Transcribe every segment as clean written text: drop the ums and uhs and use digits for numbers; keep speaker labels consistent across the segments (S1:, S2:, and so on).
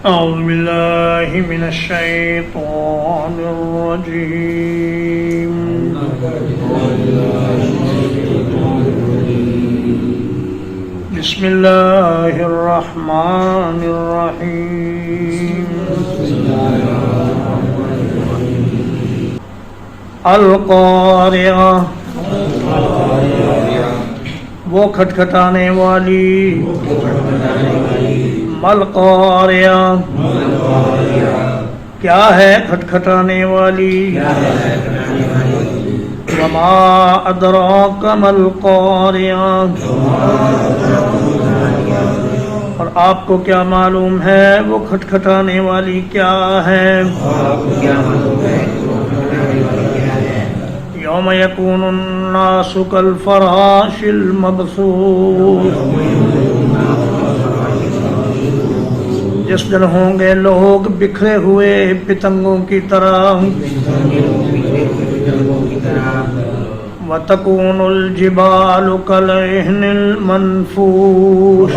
S1: أعوذ بالله من الشيطان الرجيم بسم الله الرحمن الرحيم القارعة وہ کھٹکھٹانے والی القارعة کیا ہے کھٹکھٹانے والی وما ادراک ما القارعة اور آپ کو کیا معلوم ہے وہ کھٹکھٹانے والی کیا ہے یوم یکون الناس کالفراش المبثوث جس دن ہوں گے لوگ بکھرے ہوئے پتنگوں کی طرح وَتَكُونُ الْجِبَالُ كَالْعِهْنِ الْمَنْفُوشِ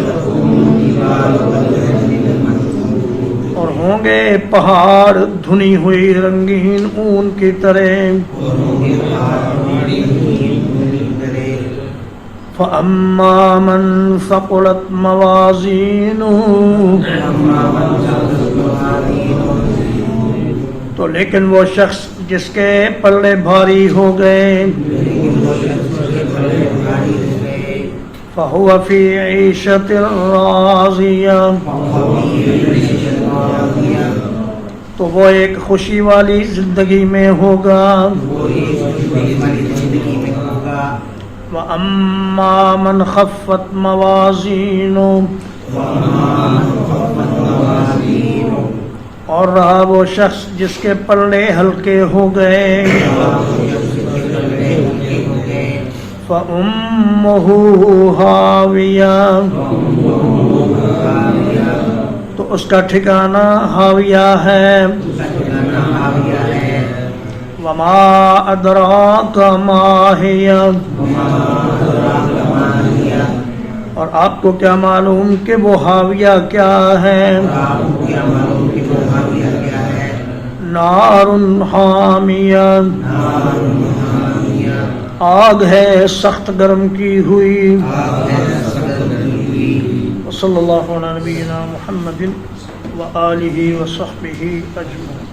S1: اور ہوں گے پہاڑ دھنی ہوئی رنگین اون کی طرح فَأَمَّا مَنْ ثَقُلَتْ مَوَازِينُهُ تو لیکن وہ شخص جس کے پلے بھاری ہو گئے فَهُوَ فِي عِيشَةٍ رَاضِيَةٍ تو وہ ایک خوشی والی زندگی میں ہوگا وَأَمَّا مَنْ خَفَّتْ مَوَازِينُهُ اور رہا وہ شخص جس کے پلے ہلکے ہو گئے فَأُمُّهُ هَاوِيَةٌ تو اس کا ٹھکانہ ہاویہ ہے وَمَا أَدْرَاكَ مَا هِيَ اور آپ کو کیا معلوم کہ وہ ہاویہ کیا ہے نار حامیہ آگ ہے سخت گرم کی ہوئی صلی اللہ علیہ نبینا محمد وآلہ وصحبہ اجمعین.